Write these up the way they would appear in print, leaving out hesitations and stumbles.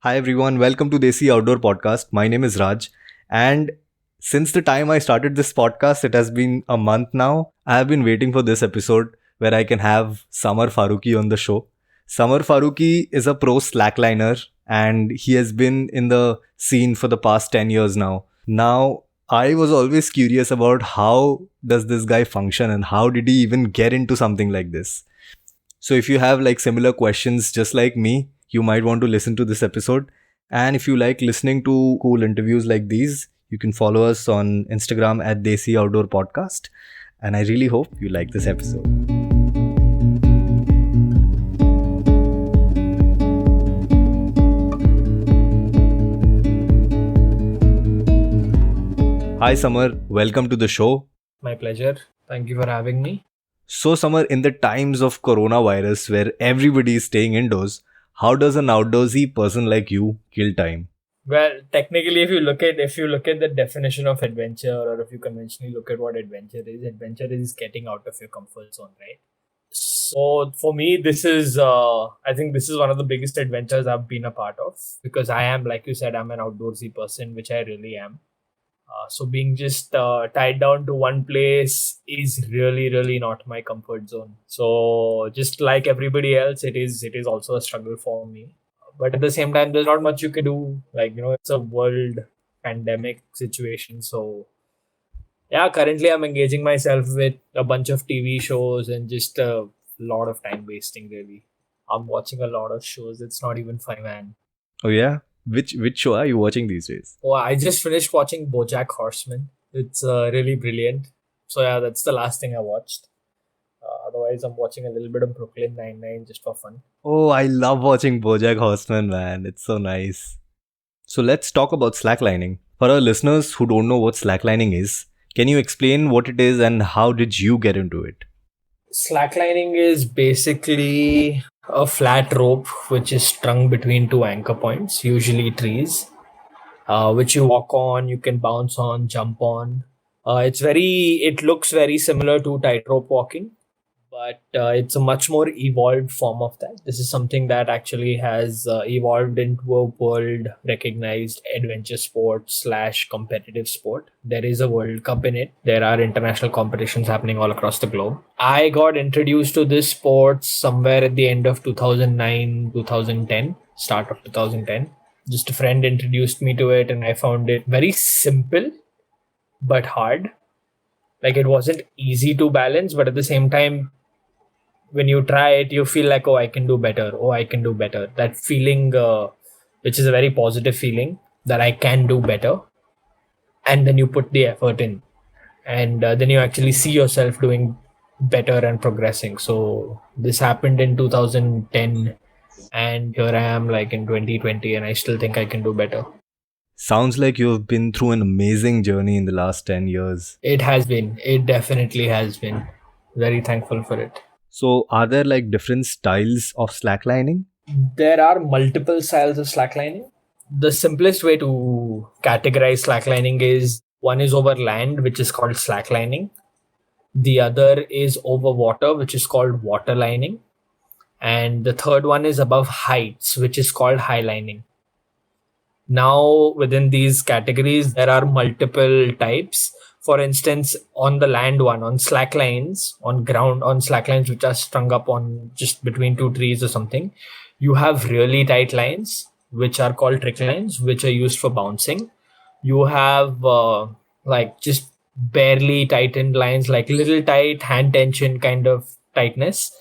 Hi everyone, welcome to Desi Outdoor Podcast. My name is Raj, and since the time I started this podcast, it has been a month now. I have been waiting for this episode where I can have Samar Faruqi on the show. Samar Faruqi is a pro slackliner and he has been in the scene for the past 10 years now. Now, I was always curious about how does this guy function and how did he even get into something like this. So if you have like similar questions just like me, you might want to listen to this episode. And if you like listening to cool interviews like these, you can follow us on Instagram at Desi Outdoor Podcast. And I really hope you like this episode. Hi Samar, welcome to the show. My pleasure. Thank you for having me. So Samar, in the times of coronavirus where everybody is staying indoors, how does an outdoorsy person like you kill time? Well, technically, if you look at the definition of adventure, or if you conventionally look at what adventure is getting out of your comfort zone, right? So for me, I think this is one of the biggest adventures I've been a part of because I am, like you said, I'm an outdoorsy person, which I really am. So being just tied down to one place is really, really not my comfort zone. So just like everybody else, it is also a struggle for me. But at the same time, there's not much you can do. Like it's a world pandemic situation. So yeah, currently I'm engaging myself with a bunch of TV shows and just a lot of time wasting. Really, I'm watching a lot of shows. It's not even fun, man. Oh yeah? Which show are you watching these days? Oh, I just finished watching BoJack Horseman. It's really brilliant. So yeah, that's the last thing I watched. Otherwise, I'm watching a little bit of Brooklyn Nine-Nine just for fun. Oh, I love watching BoJack Horseman, man. It's so nice. So let's talk about slacklining. For our listeners who don't know what slacklining is, can you explain what it is and how did you get into it? Slacklining is basically a flat rope which is strung between two anchor points, usually trees, which you walk on, you can bounce on, jump on. It looks very similar to tightrope walking, but it's a much more evolved form of that. This is something that actually has evolved into a world recognized adventure sport slash competitive sport. There is a World Cup in it. There are international competitions happening all across the globe. I got introduced to this sport somewhere at the end of 2009, 2010, start of 2010. Just a friend introduced me to it, and I found it very simple but hard. Like it wasn't easy to balance, but at the same time, when you try it, you feel like, oh, I can do better. Oh, I can do better. That feeling, which is a very positive feeling that I can do better. And then you put the effort in, and then you actually see yourself doing better and progressing. So this happened in 2010, and here I am like in 2020, and I still think I can do better. Sounds like you've been through an amazing journey in the last 10 years. It has been. It definitely has been. Very thankful for it. So, are there like different styles of slacklining? There are multiple styles of slacklining. The simplest way to categorize slacklining is one is over land, which is called slacklining. The other is over water, which is called waterlining. And the third one is above heights, which is called highlining. Now, within these categories, there are multiple types. For instance, on the land one, on slack lines, on slack lines which are strung up on just between two trees or something, you have really tight lines, which are called trick lines, which are used for bouncing. You have like just barely tightened lines, like little tight hand tension kind of tightness.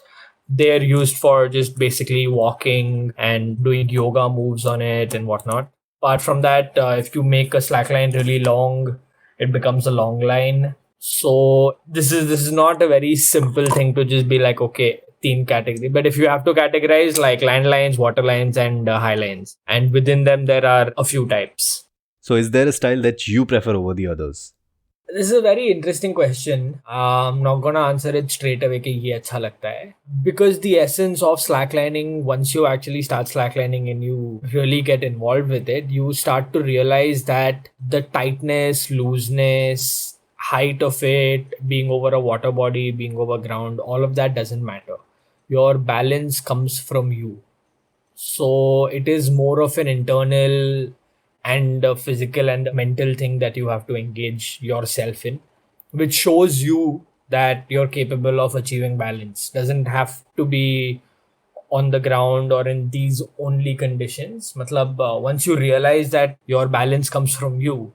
They're used for just basically walking and doing yoga moves on it and whatnot. Apart from that, if you make a slack line really long, it becomes a long line. So this is not a very simple thing to just be like, okay, theme category. But if you have to categorize like land lines, water lines, and high lines, and within them there are a few types. So, is there a style that you prefer over the others? This is a very interesting question. I'm not gonna answer it straight away कि ये अच्छा लगता है. Because the essence of slacklining, once you actually start slacklining and you really get involved with it, you start to realize that the tightness, looseness, height of it, being over a water body, being over ground, all of that doesn't matter. Your balance comes from you. So it is more of an internal and a physical and a mental thing that you have to engage yourself in, which shows you that you're capable of achieving balance. Doesn't have to be on the ground or in these only conditions. Matlab, once you realize that your balance comes from you,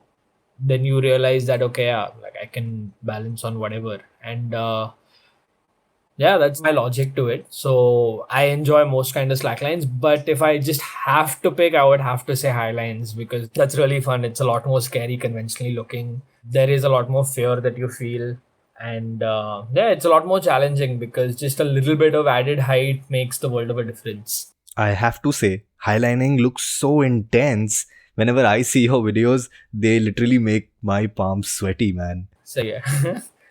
then you realize that okay, yeah, like I can balance on whatever. And yeah, that's my logic to it. So I enjoy most kind of slacklines, but if I just have to pick, I would have to say highlines because that's really fun. It's a lot more scary, conventionally looking. There is a lot more fear that you feel, and yeah, it's a lot more challenging because just a little bit of added height makes the world of a difference. I have to say, highlining looks so intense. Whenever I see your videos, they literally make my palms sweaty, man. So yeah,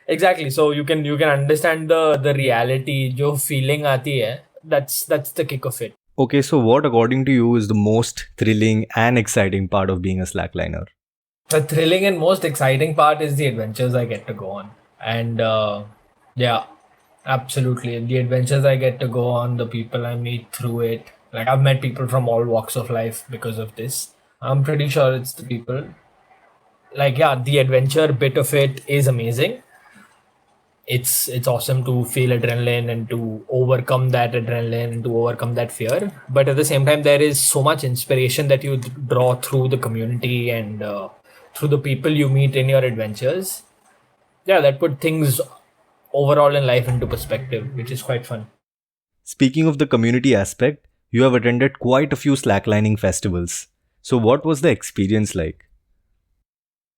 exactly. So you can understand the reality, जो feeling आती है. That's the kick of it. Okay, so what according to you is the most thrilling and exciting part of being a slackliner? The thrilling and most exciting part is the adventures I get to go on. And yeah, absolutely. The adventures I get to go on, the people I meet through it. Like, I've met people from all walks of life because of this. I'm pretty sure it's the people. Like, yeah, the adventure bit of it is amazing. It's awesome to feel adrenaline and to overcome that adrenaline and to overcome that fear. But at the same time, there is so much inspiration that you draw through the community and through the people you meet in your adventures. Yeah, that put things overall in life into perspective, which is quite fun. Speaking of the community aspect, you have attended quite a few slacklining festivals. So, what was the experience like?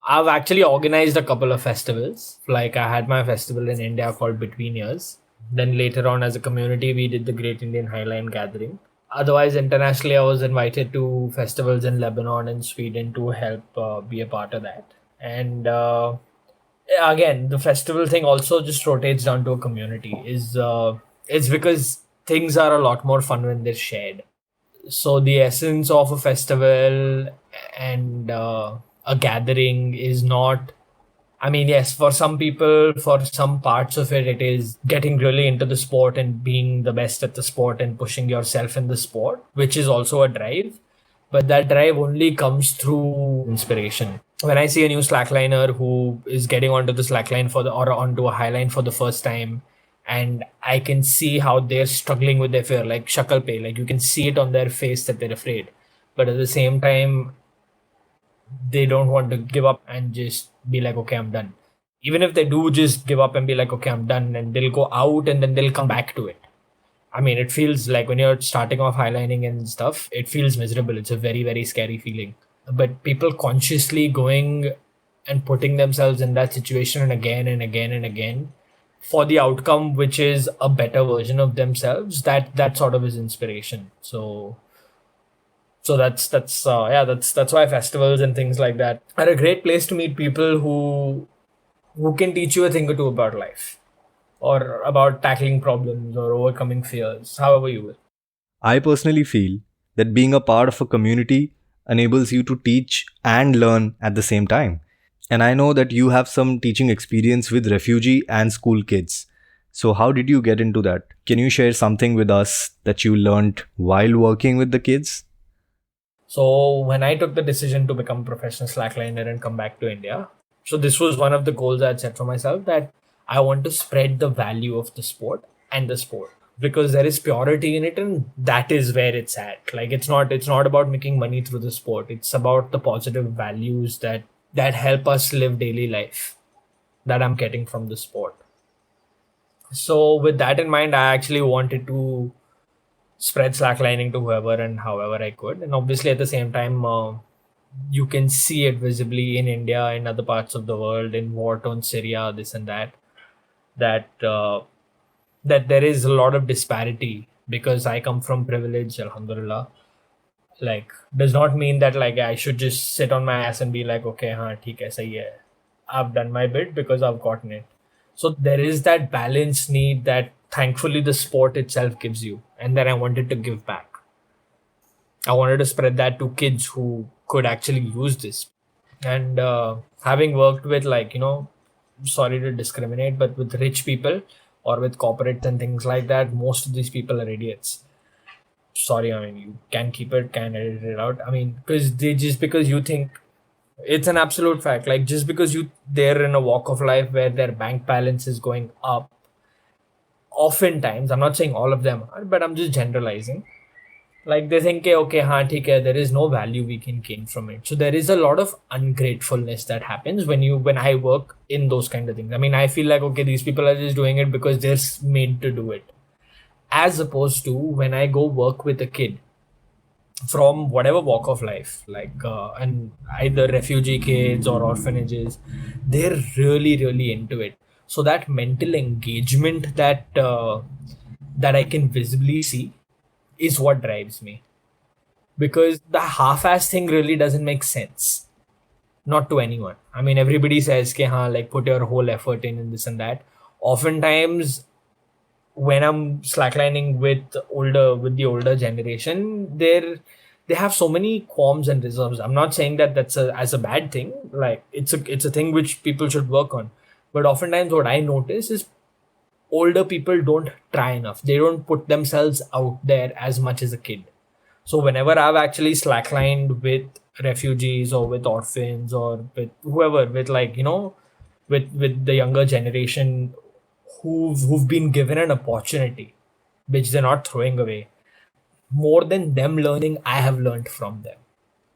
I've actually organized a couple of festivals. Like, I had my festival in India called Between Years. Then later on, as a community, we did the Great Indian Highline Gathering. Otherwise, internationally, I was invited to festivals in Lebanon and Sweden to help be a part of that. And again, the festival thing also just rotates down to a community. It's because things are a lot more fun when they're shared. So the essence of a festival and a gathering is not, I mean, yes, for some people, for some parts of it, it is getting really into the sport and being the best at the sport and pushing yourself in the sport, which is also a drive. But that drive only comes through inspiration. When I see a new slackliner who is getting onto the slackline for the or onto a highline for the first time, and I can see how they're struggling with their fear, like shakal pay, like you can see it on their face that they're afraid. But at the same time, they don't want to give up and just be like, okay, I'm done. Even if they do just give up and be like, okay, I'm done, and they'll go out and then they'll come back to it. I mean, it feels like when you're starting off highlining and stuff, it feels miserable. It's a very, very scary feeling. But people consciously going and putting themselves in that situation and again and again and again for the outcome, which is a better version of themselves, that sort of is inspiration. So that's why festivals and things like that are a great place to meet people who can teach you a thing or two about life or about tackling problems or overcoming fears, however you will. I personally feel that being a part of a community enables you to teach and learn at the same time. And I know that you have some teaching experience with refugee and school kids. So, how did you get into that? Can you share something with us that you learned while working with the kids? So when I took the decision to become a professional slackliner and come back to India, so this was one of the goals I had set for myself, that I want to spread the value of the sport and the sport because there is purity in it, and that is where it's at. Like, it's not about making money through the sport. It's about the positive values that help us live daily life that I'm getting from the sport. So with that in mind, I actually wanted to spread slacklining to whoever and however I could. And obviously, at the same time, you can see it visibly in India, in other parts of the world, in war-torn Syria, this and that, that that there is a lot of disparity because I come from privilege, alhamdulillah. Like, does not mean that like I should just sit on my ass and be like, okay, हाँ ठीक है सही है, I've done my bit because I've gotten it. So there is that balance need that thankfully the sport itself gives you, and then I wanted to give back. I wanted to spread that to kids who could actually use this. And having worked with, like, sorry to discriminate, but with rich people or with corporates and things like that, most of these people are idiots. sorry, I mean, you can keep it, can edit it out. I mean, because you think it's an absolute fact. Like, just because they're in a walk of life where their bank balance is going up, oftentimes, I'm not saying all of them are, but I'm just generalizing. Like they think, okay, haan, theek hai, there is no value we can gain from it. So there is a lot of ungratefulness that happens when I work in those kind of things. I mean, I feel like, okay, these people are just doing it because they're made to do it. As opposed to when I go work with a kid from whatever walk of life, like and either refugee kids or orphanages, they're really, really into it. So that mental engagement that I can visibly see is what drives me, because the half-ass thing really doesn't make sense, not to anyone. I mean, everybody says, "Ke haan, like put your whole effort in this and that." Oftentimes, when I'm slacklining with the older generation, they have so many qualms and reserves. I'm not saying that that's as a bad thing. Like it's a thing which people should work on. But oftentimes, what I notice is older people don't try enough. They don't put themselves out there as much as a kid. So whenever I've actually slacklined with refugees or with orphans or with whoever, with like, with the younger generation who've been given an opportunity which they're not throwing away, more than them learning, I have learned from them.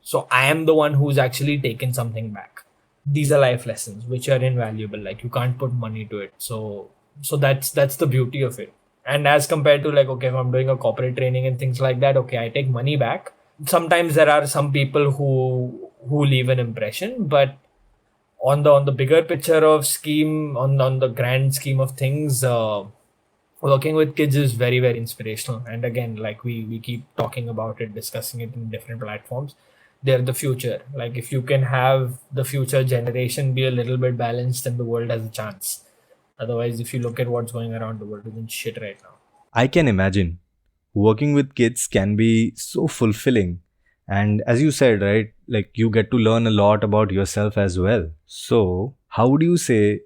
So I am the one who's actually taken something back. These are life lessons which are invaluable. Like you can't put money to it. So that's the beauty of it. And as compared to like, okay, if I'm doing a corporate training and things like that, okay, I take money back. Sometimes there are some people who leave an impression, but on the bigger picture of scheme, on the grand scheme of things, working with kids is very, very inspirational. And again, like we keep talking about it, discussing it in different platforms. They're the future. Like if you can have the future generation be a little bit balanced, then the world has a chance. Otherwise, if you look at what's going around the world, it's in shit right now. I can imagine working with kids can be so fulfilling. And as you said, right, like you get to learn a lot about yourself as well. So, how would you say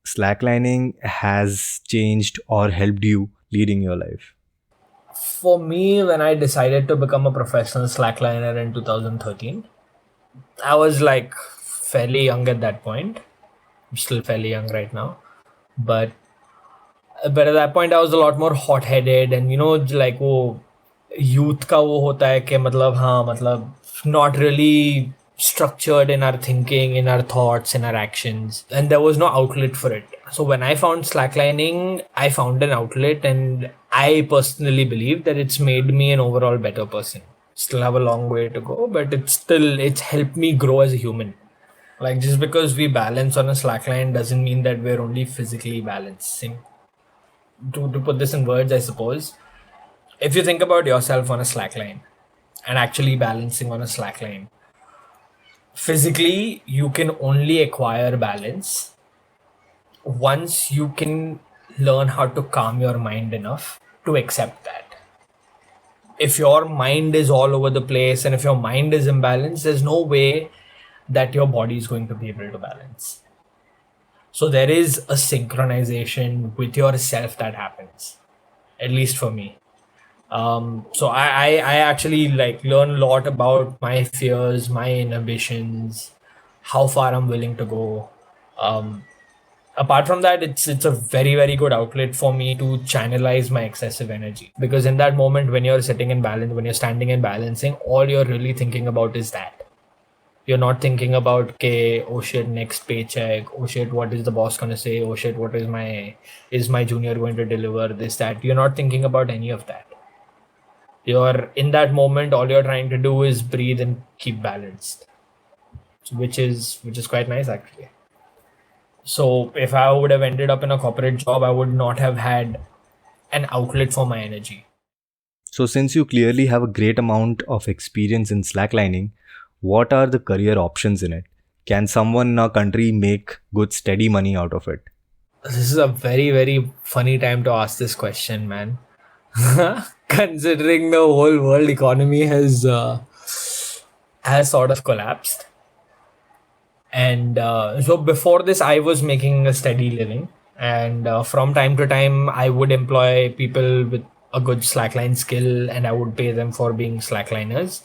slacklining has changed or helped you leading your life? For me, when I decided to become a professional slackliner in 2013, I was like fairly young at that point. I'm still fairly young right now. But at that point I was a lot more hot-headed, and like वो youth का वो होता है कि मतलब हाँ मतलब not really structured in our thinking, in our thoughts, in our actions, and there was no outlet for it. So when I found slacklining, I found an outlet, and I personally believe that it's made me an overall better person. Still have a long way to go, but it's helped me grow as a human. Like just because we balance on a slackline doesn't mean that we're only physically balancing. To put this in words, I suppose, if you think about yourself on a slackline and actually balancing on a slackline, physically you can only acquire balance once you can learn how to calm your mind enough to accept that. If your mind is all over the place and if your mind is imbalanced, there's no way that your body is going to be able to balance. So there is a synchronization with yourself that happens, at least for me. So I actually like learn a lot about my fears, my inhibitions, how far I'm willing to go. Apart from that, it's a very, very good outlet for me to channelize my excessive energy, because in that moment when you're sitting in balance, when you're standing and balancing, all you're really thinking about is that. You're not thinking about, okay, oh shit, next paycheck, oh shit, what is the boss gonna say, oh shit, what is my junior going to deliver, this, that. You're not thinking about any of that. You're in that moment, all you're trying to do is breathe and keep balanced. So which is quite nice actually. So if I would have ended up in a corporate job, I would not have had an outlet for my energy. So, since you clearly have a great amount of experience in slacklining, what are the career options in it? Can someone in our country make good steady money out of it? This is a very, very funny time to ask this question, man. Considering the whole world economy has sort of collapsed. And so before this, I was making a steady living. And from time to time, I would employ people with a good slackline skill, and I would pay them for being slackliners.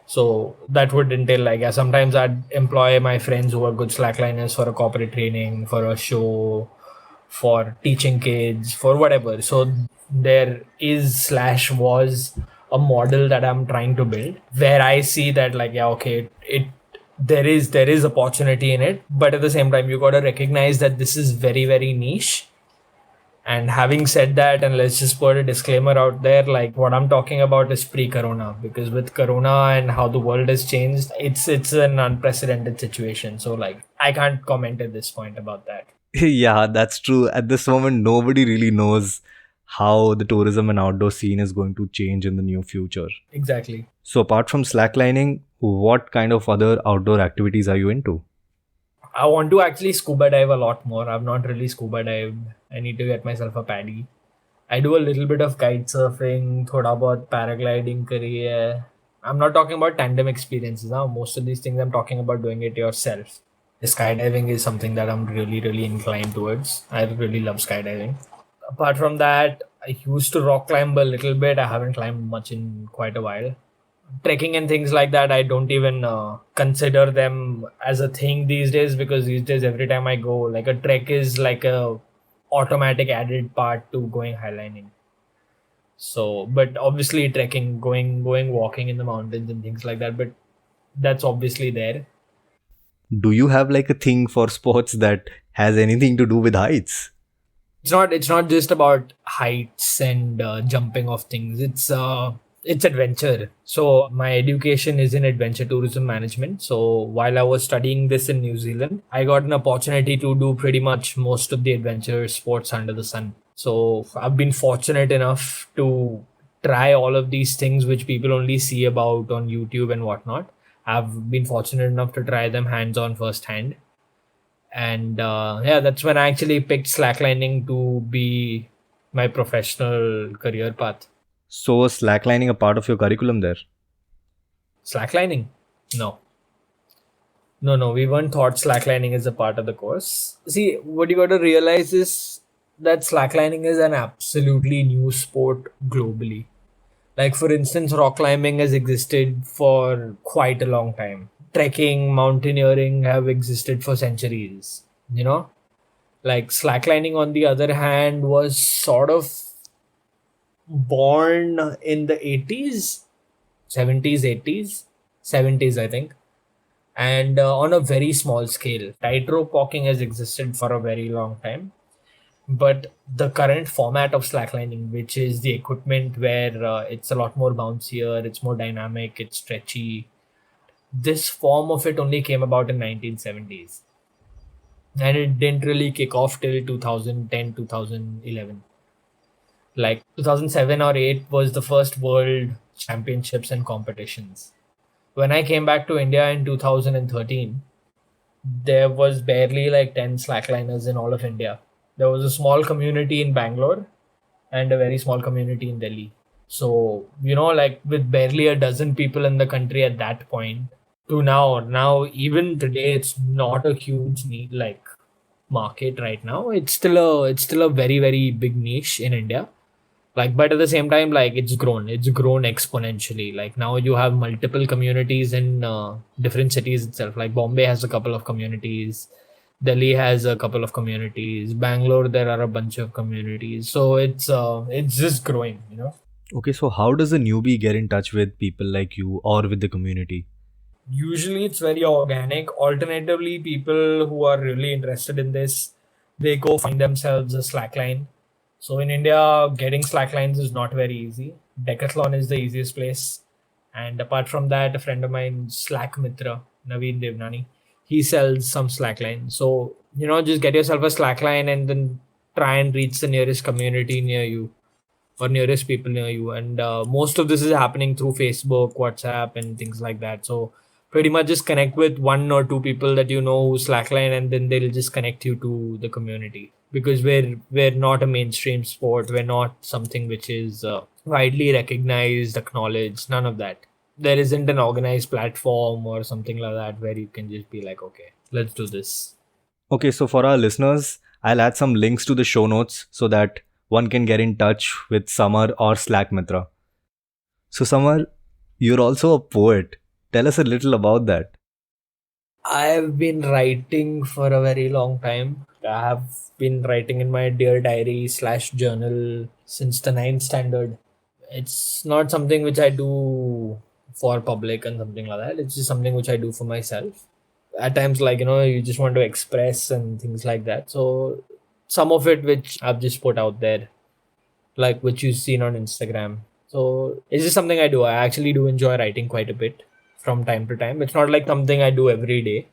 So that would entail, like, yeah, sometimes I'd employ my friends who are good slackliners for a corporate training, for a show, for teaching kids, for whatever. So there is slash was a model that I'm trying to build where I see that, like, yeah, okay, it there is opportunity in it, but at the same time you got to recognize that this is very, very niche. And having said that, and let's just put a disclaimer out there, like, what I'm talking about is pre-corona, because with corona and how the world has changed, it's an unprecedented situation. So, like, I can't comment at this point about that. Yeah, that's true. At this moment, nobody really knows how the tourism and outdoor scene is going to change in the near future. Exactly. So, apart from slacklining, what kind of other outdoor activities are you into? I want to actually scuba dive a lot more. I've not really scuba dived. I need to get myself a paddy. I do a little bit of kite surfing, thoda bahut paragliding kari hai. I'm not talking about tandem experiences now. Most of these things I'm talking about doing it yourself. Skydiving is something that I'm really, really inclined towards. I really love skydiving. Apart from that, I used to rock climb a little bit. I haven't climbed much in quite a while. Trekking and things like that, I don't even consider them as a thing these days, because these days every time I go, like, a trek is like a automatic added part to going highlining. So, but obviously trekking, going walking in the mountains and things like that, but that's obviously there. Do you have like a thing for sports that has anything to do with heights? It's not just about heights and jumping off things. It's adventure. So my education is in adventure tourism management. So while I was studying this in New Zealand, I got an opportunity to do pretty much most of the adventure sports under the sun. So I've been fortunate enough to try all of these things which people only see about on YouTube and whatnot. I've been fortunate enough to try them hands on firsthand. And yeah, that's when I actually picked slacklining to be my professional career path. So, was slacklining a part of your curriculum there? Slacklining? No. No, we weren't taught slacklining as a part of the course. See, what you got to realize is that slacklining is an absolutely new sport globally. Like, for instance, rock climbing has existed for quite a long time. Trekking, mountaineering have existed for centuries. You know, like, slacklining, on the other hand, was sort of born in the 80s, 70s, 80s, 70s, I think, and on a very small scale. Tightrope walking has existed for a very long time, but the current format of slacklining, which is the equipment where it's a lot more bouncier, it's more dynamic, it's stretchy, this form of it only came about in 1970s, and it didn't really kick off till 2010, 2011. Like, 2007 or 8 was the first world championships and competitions. When I came back to India in 2013, there was barely like 10 slackliners in all of India. There was a small community in Bangalore and a very small community in Delhi. So, like, with barely a dozen people in the country at that point to now even today, it's not a huge need, like, market right now. It's still a very, very big niche in India. Like, but at the same time, like, it's grown exponentially. Like, now you have multiple communities in different cities itself. Like, Bombay has a couple of communities, Delhi has a couple of communities, Bangalore there are a bunch of communities. So it's just growing. Okay, so how does a newbie get in touch with people like you or with the community? Usually it's very organic. Alternatively, people who are really interested in this, they go find themselves a slackline. So in India, getting slacklines is not very easy. Decathlon is the easiest place. And apart from that, a friend of mine, Slack Mitra, Naveen Devnani, he sells some slackline. So, just get yourself a slackline and then try and reach the nearest community near you or nearest people near you. And most of this is happening through Facebook, WhatsApp, and things like that. So pretty much just connect with one or two people that you know who slackline, and then they'll just connect you to the community, because we're not a mainstream sport. We're not something which is widely recognized, acknowledged. None of that. There isn't an organized platform or something like that where you can just be like, okay, let's do this. Okay, so for our listeners, I'll add some links to the show notes so that one can get in touch with Samar or Slack Mitra. So, Samar, you're also a poet. Tell us a little about that. I've been writing for a very long time. I have been writing in my Dear Diary slash journal since the ninth standard. It's not something which I do for public and something like that. It's just something which I do for myself. At times, like, you just want to express and things like that. So, some of it which I've just put out there, like which you've seen on Instagram. So, it's just something I do. I actually do enjoy writing quite a bit from time to time. It's not like something I do every day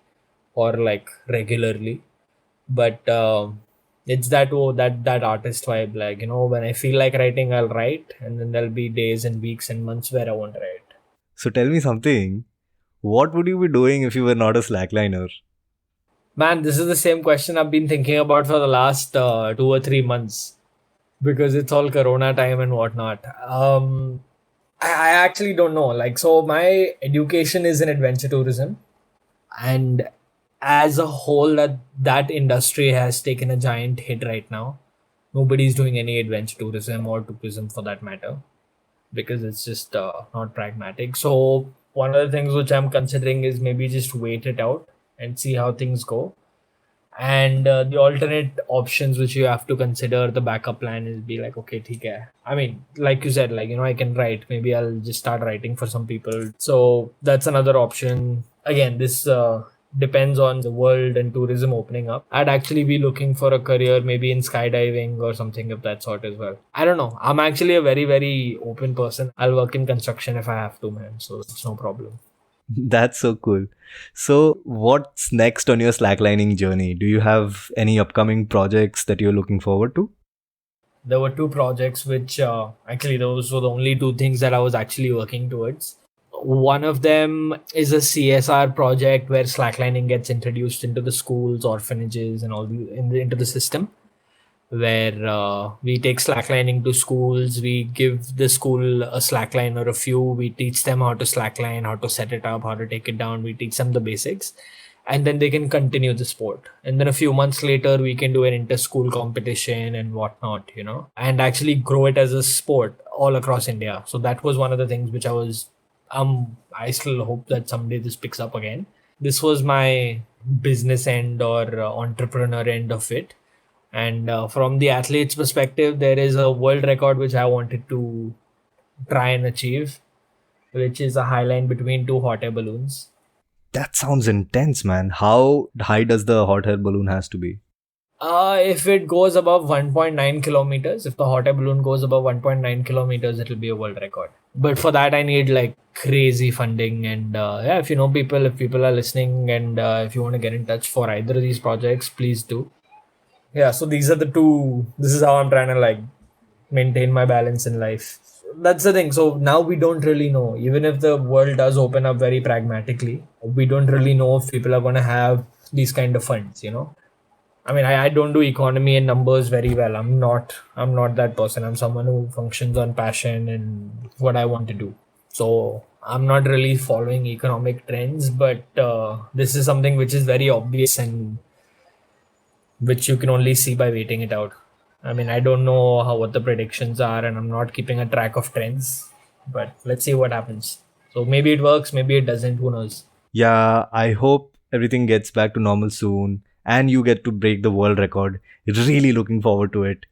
or like regularly, but it's that artist vibe. Like, when I feel like writing, I'll write, and then there'll be days and weeks and months where I won't write. So, tell me something. What would you be doing if you were not a slackliner? Man, this is the same question I've been thinking about for the last 2 or 3 months, because it's all Corona time and whatnot. I actually don't know. Like, so my education is in adventure tourism, and as a whole, that industry has taken a giant hit right now. Nobody's doing any adventure tourism or tourism for that matter, because it's just not pragmatic. So one of the things which I'm considering is maybe just wait it out and see how things go. And the alternate options which you have to consider, the backup plan is be like, okay, theek hai. I mean, like you said, like, I can write. Maybe I'll just start writing for some people. So that's another option. Again, this depends on the world and tourism opening up. I'd actually be looking for a career maybe in skydiving or something of that sort as well. I don't know. I'm actually a very, very open person. I'll work in construction if I have to, man. So it's no problem. That's so cool. So, what's next on your slacklining journey? Do you have any upcoming projects that you're looking forward to? There were two projects which actually those were the only two things that I was actually working towards. One of them is a CSR project where slacklining gets introduced into the schools, orphanages, and into the system, where we take slacklining to schools. We give the school a slackline or a few. We teach them how to slackline, how to set it up, how to take it down. We teach them the basics, and then they can continue the sport. And then a few months later, we can do an inter-school competition and whatnot, and actually grow it as a sport all across India. So that was one of the things which I still hope that someday this picks up again. This was my business end or entrepreneur end of it. And from the athlete's perspective, there is a world record which I wanted to try and achieve, which is a high line between two hot air balloons. That sounds intense, man. How high does the hot air balloon has to be? If it goes above 1.9 kilometers, if the hot air balloon goes above 1.9 kilometers, it'll be a world record. But for that, I need like crazy funding. And yeah, if people are listening, and if you want to get in touch for either of these projects, please do. Yeah, so these are the two. This is how I'm trying to like maintain my balance in life. That's the thing. So now we don't really know. Even if the world does open up very pragmatically, we don't really know if people are going to have these kind of funds, I mean, I don't do economy and numbers very well. I'm not that person. I'm someone who functions on passion and what I want to do. So I'm not really following economic trends, but this is something which is very obvious and which you can only see by waiting it out. I mean, I don't know what the predictions are, and I'm not keeping a track of trends, but let's see what happens. So maybe it works, maybe it doesn't. Who knows? Yeah, I hope everything gets back to normal soon and you get to break the world record. Really looking forward to it.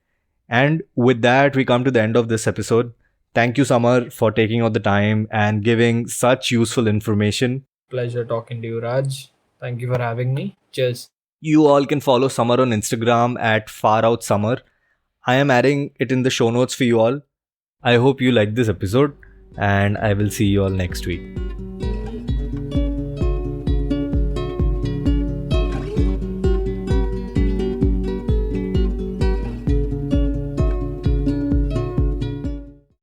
And with that, we come to the end of this episode. Thank you, Samar, for taking out the time and giving such useful information. Pleasure talking to you, Raj. Thank you for having me. Cheers. You all can follow Samar on Instagram at FarOutSummer. I am adding it in the show notes for you all. I hope you liked this episode, and I will see you all next week.